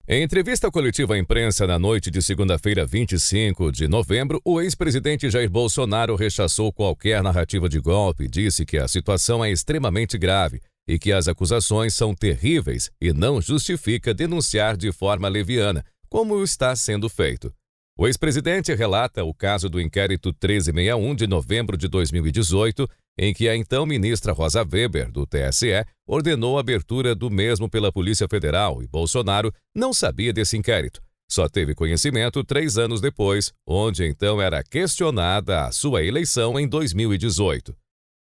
Em entrevista coletiva à imprensa na noite de segunda-feira, 25 de novembro, o ex-presidente Jair Bolsonaro rechaçou qualquer narrativa de golpe e disse que a situação é extremamente grave e que as acusações são terríveis e não justifica denunciar de forma leviana, como está sendo feito. O ex-presidente relata o caso do inquérito 1361 de novembro de 2018, em que a então ministra Rosa Weber, do TSE, ordenou a abertura do mesmo pela Polícia Federal e Bolsonaro não sabia desse inquérito. Só teve conhecimento 3 anos depois, onde então era questionada a sua eleição em 2018.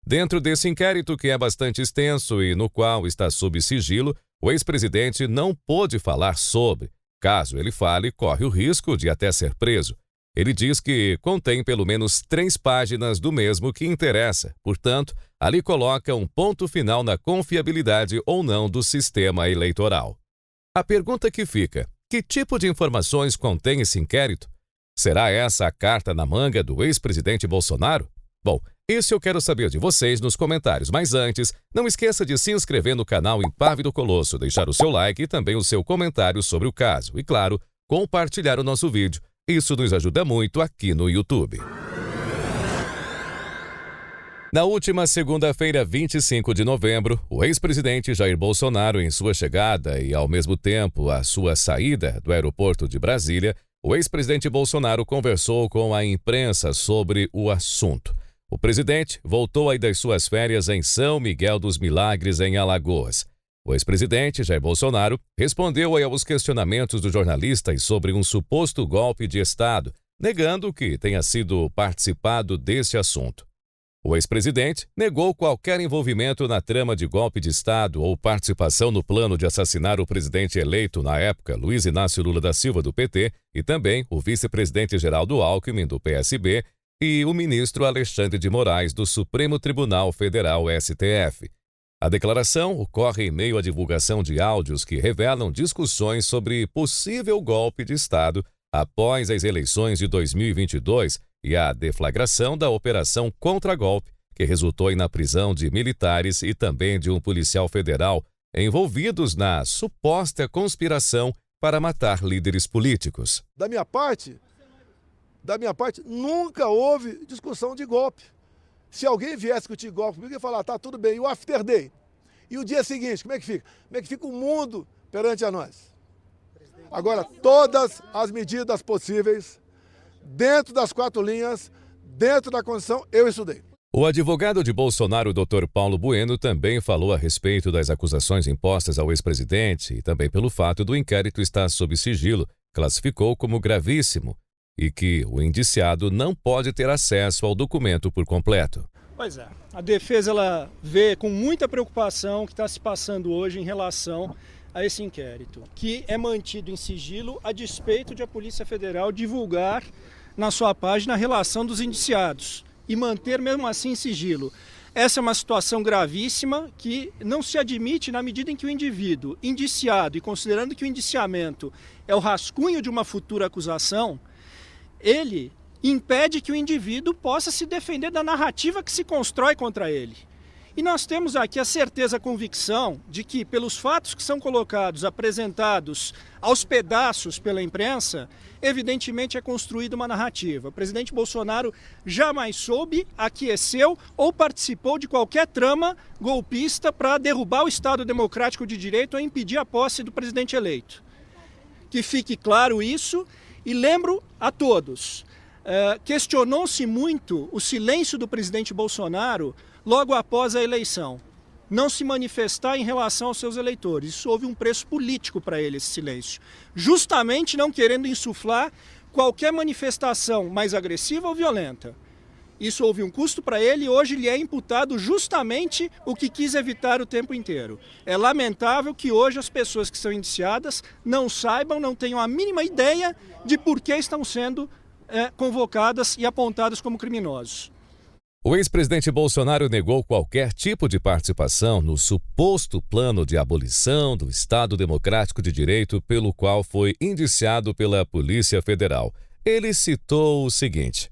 Dentro desse inquérito, que é bastante extenso e no qual está sob sigilo, o ex-presidente não pôde falar sobre. Caso ele fale, corre o risco de até ser preso. Ele diz que contém pelo menos 3 páginas do mesmo que interessa, portanto, ali coloca um ponto final na confiabilidade ou não do sistema eleitoral. A pergunta que fica: que tipo de informações contém esse inquérito? Será essa a carta na manga do ex-presidente Bolsonaro? Bom, isso eu quero saber de vocês nos comentários, mas antes, não esqueça de se inscrever no canal Impávido Colosso, deixar o seu like e também o seu comentário sobre o caso e, claro, compartilhar o nosso vídeo. Isso nos ajuda muito aqui no YouTube. Na última segunda-feira, 25 de novembro, o ex-presidente Jair Bolsonaro, em sua chegada e, ao mesmo tempo, a sua saída do aeroporto de Brasília, o ex-presidente Bolsonaro conversou com a imprensa sobre o assunto. O presidente voltou aí das suas férias em São Miguel dos Milagres, em Alagoas. O ex-presidente Jair Bolsonaro respondeu aí aos questionamentos dos jornalistas sobre um suposto golpe de Estado, negando que tenha sido participado desse assunto. O ex-presidente negou qualquer envolvimento na trama de golpe de Estado ou participação no plano de assassinar o presidente eleito na época, Luiz Inácio Lula da Silva, do PT, e também o vice-presidente Geraldo Alckmin, do PSB, e o ministro Alexandre de Moraes, do Supremo Tribunal Federal, STF. A declaração ocorre em meio à divulgação de áudios que revelam discussões sobre possível golpe de Estado após as eleições de 2022 e a deflagração da Operação Contra-Golpe, que resultou na prisão de militares e também de um policial federal envolvidos na suposta conspiração para matar líderes políticos. Da minha parte, nunca houve discussão de golpe. Se alguém viesse discutir golpe comigo, eu ia falar, tá, tudo bem, e o after day? E o dia seguinte, como é que fica? Como é que fica o mundo perante a nós? Agora, todas as medidas possíveis, dentro das 4 linhas, dentro da Constituição, eu estudei. O advogado de Bolsonaro, Dr. Paulo Bueno, também falou a respeito das acusações impostas ao ex-presidente e também pelo fato do inquérito estar sob sigilo, classificou como gravíssimo e que o indiciado não pode ter acesso ao documento por completo. Pois é, a defesa ela vê com muita preocupação o que está se passando hoje em relação a esse inquérito, que é mantido em sigilo a despeito de a Polícia Federal divulgar na sua página a relação dos indiciados e manter mesmo assim em sigilo. Essa é uma situação gravíssima que não se admite na medida em que o indivíduo indiciado, e considerando que o indiciamento é o rascunho de uma futura acusação, ele impede que o indivíduo possa se defender da narrativa que se constrói contra ele. E nós temos aqui a certeza, a convicção de que, pelos fatos que são colocados, apresentados aos pedaços pela imprensa, evidentemente é construída uma narrativa. O presidente Bolsonaro jamais soube, aqueceu ou participou de qualquer trama golpista para derrubar o Estado Democrático de Direito ou impedir a posse do presidente eleito. Que fique claro isso. E lembro a todos, questionou-se muito o silêncio do presidente Bolsonaro logo após a eleição. Não se manifestar em relação aos seus eleitores. Isso houve um preço político para ele, esse silêncio. Justamente não querendo insuflar qualquer manifestação mais agressiva ou violenta. Isso houve um custo para ele e hoje lhe é imputado justamente o que quis evitar o tempo inteiro. É lamentável que hoje as pessoas que são indiciadas não saibam, não tenham a mínima ideia de por que estão sendo convocadas e apontadas como criminosos. O ex-presidente Bolsonaro negou qualquer tipo de participação no suposto plano de abolição do Estado Democrático de Direito pelo qual foi indiciado pela Polícia Federal. Ele citou o seguinte: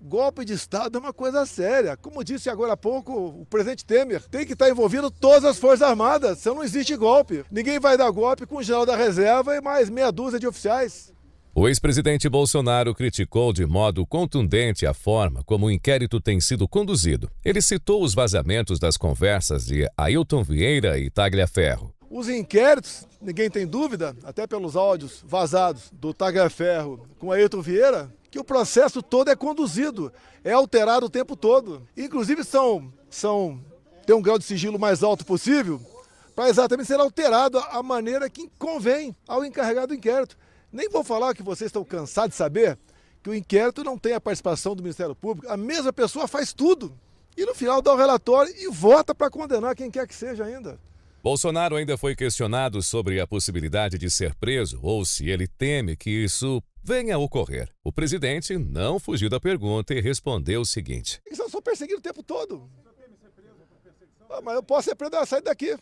Golpe de Estado é uma coisa séria. Como disse agora há pouco o presidente Temer, tem que estar envolvido todas as Forças Armadas, senão não existe golpe. Ninguém vai dar golpe com o general da reserva e mais meia dúzia de oficiais. O ex-presidente Bolsonaro criticou de modo contundente a forma como o inquérito tem sido conduzido. Ele citou os vazamentos das conversas de Ailton Vieira e Tagliaferro. Os inquéritos, ninguém tem dúvida, até pelos áudios vazados do Tagliaferro com Ailton Vieira, que o processo todo é conduzido, é alterado o tempo todo. Inclusive tem um grau de sigilo mais alto possível para exatamente ser alterado a maneira que convém ao encarregado do inquérito. Nem vou falar que vocês estão cansados de saber que o inquérito não tem a participação do Ministério Público. A mesma pessoa faz tudo e no final dá o relatório e vota para condenar quem quer que seja ainda. Bolsonaro ainda foi questionado sobre a possibilidade de ser preso ou se ele teme que isso venha a ocorrer. O presidente não fugiu da pergunta e respondeu o seguinte: Eu sou perseguido o tempo todo. Mas eu posso ser preso, sair daqui.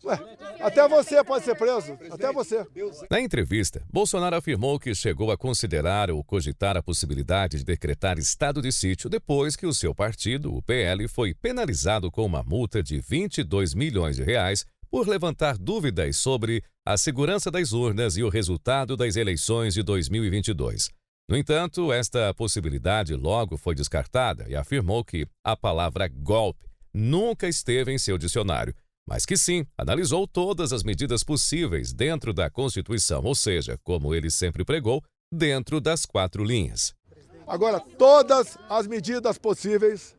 Ué, até você pode ser preso, até você. Na entrevista, Bolsonaro afirmou que chegou a considerar ou cogitar a possibilidade de decretar estado de sítio depois que o seu partido, o PL, foi penalizado com uma multa de 22 milhões de reais por levantar dúvidas sobre a segurança das urnas e o resultado das eleições de 2022. No entanto, esta possibilidade logo foi descartada e afirmou que a palavra golpe nunca esteve em seu dicionário, mas que sim, analisou todas as medidas possíveis dentro da Constituição, ou seja, como ele sempre pregou, dentro das 4 linhas. Agora, todas as medidas possíveis,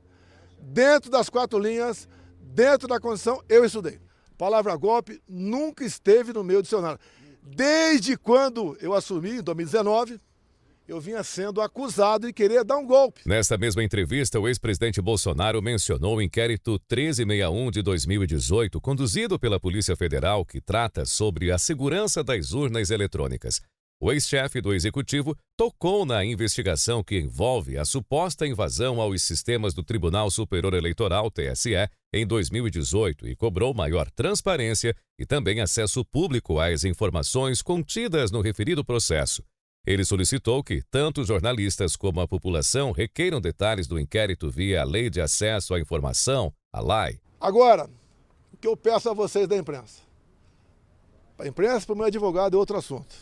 dentro das 4 linhas, dentro da Constituição, eu estudei. A palavra golpe nunca esteve no meu dicionário. Desde quando eu assumi, em 2019, eu vinha sendo acusado de querer dar um golpe. Nesta mesma entrevista, o ex-presidente Bolsonaro mencionou o inquérito 1361 de 2018, conduzido pela Polícia Federal, que trata sobre a segurança das urnas eletrônicas. O ex-chefe do executivo tocou na investigação que envolve a suposta invasão aos sistemas do Tribunal Superior Eleitoral, TSE, em 2018 e cobrou maior transparência e também acesso público às informações contidas no referido processo. Ele solicitou que tanto os jornalistas como a população requeiram detalhes do inquérito via a Lei de Acesso à Informação, a LAI. Agora, o que eu peço a vocês da imprensa? Para a imprensa e para o meu advogado é outro assunto.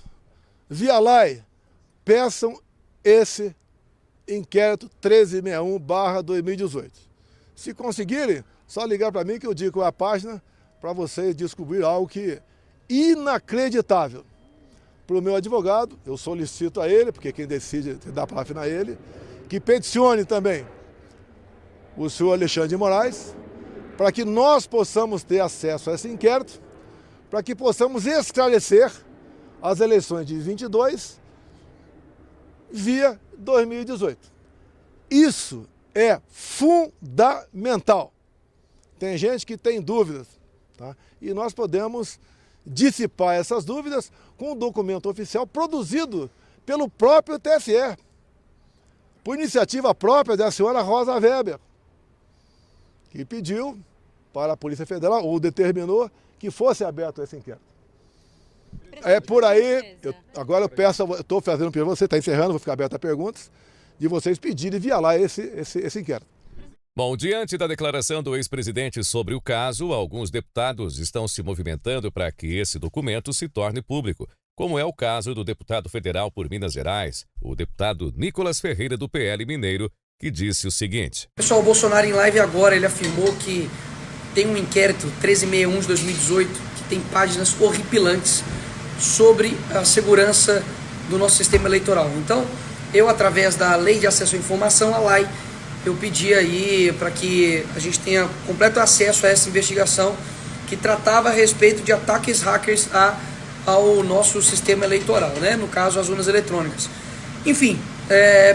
Via LAI, peçam esse inquérito 1361/2018. Se conseguirem, só ligar para mim que eu digo a página para vocês descobrir algo que é inacreditável. Para o meu advogado, eu solicito a ele, porque quem decide dar para afinar ele, que peticione também o senhor Alexandre de Moraes, para que nós possamos ter acesso a esse inquérito, para que possamos esclarecer as eleições de 22 via 2018. Isso é fundamental. Tem gente que tem dúvidas, tá? E nós podemos dissipar essas dúvidas com um documento oficial produzido pelo próprio TSE, por iniciativa própria da senhora Rosa Weber, que pediu para a Polícia Federal, ou determinou, que fosse aberto esse inquérito. É por aí, agora eu peço, eu estou fazendo pergunta, você está encerrando, vou ficar aberto a perguntas, de vocês pedirem via lá esse inquérito. Bom, diante da declaração do ex-presidente sobre o caso, alguns deputados estão se movimentando para que esse documento se torne público, como é o caso do deputado federal por Minas Gerais, o deputado Nicolas Ferreira, do PL Mineiro, que disse o seguinte: Pessoal, o Bolsonaro em live agora, ele afirmou que tem um inquérito 1361 de 2018, que tem páginas horripilantes sobre a segurança do nosso sistema eleitoral. Então, eu, através da Lei de Acesso à Informação, a LAI, eu pedi aí para que a gente tenha completo acesso a essa investigação que tratava a respeito de ataques hackers ao nosso sistema eleitoral, né? No caso, as urnas eletrônicas. Enfim,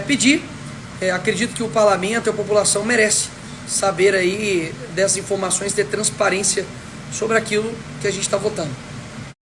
pedi, acredito que o parlamento e a população merece saber aí dessas informações, ter transparência sobre aquilo que a gente está votando.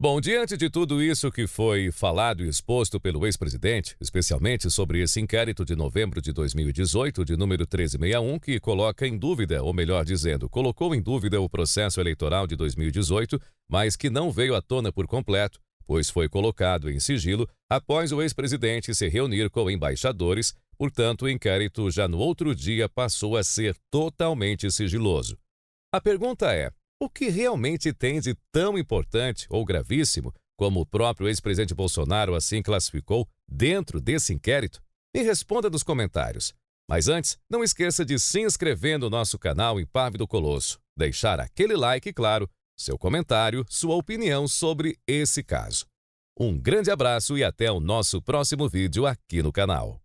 Bom, diante de tudo isso que foi falado e exposto pelo ex-presidente, especialmente sobre esse inquérito de novembro de 2018, de número 1361, que coloca em dúvida, ou melhor dizendo, colocou em dúvida o processo eleitoral de 2018, mas que não veio à tona por completo, pois foi colocado em sigilo após o ex-presidente se reunir com embaixadores Portanto, o inquérito já no outro dia passou a ser totalmente sigiloso. A pergunta é: o que realmente tem de tão importante ou gravíssimo, como o próprio ex-presidente Bolsonaro assim classificou, dentro desse inquérito? Me responda nos comentários. Mas antes, não esqueça de se inscrever no nosso canal Impávido Colosso, deixar aquele like e, claro, seu comentário, sua opinião sobre esse caso. Um grande abraço e até o nosso próximo vídeo aqui no canal.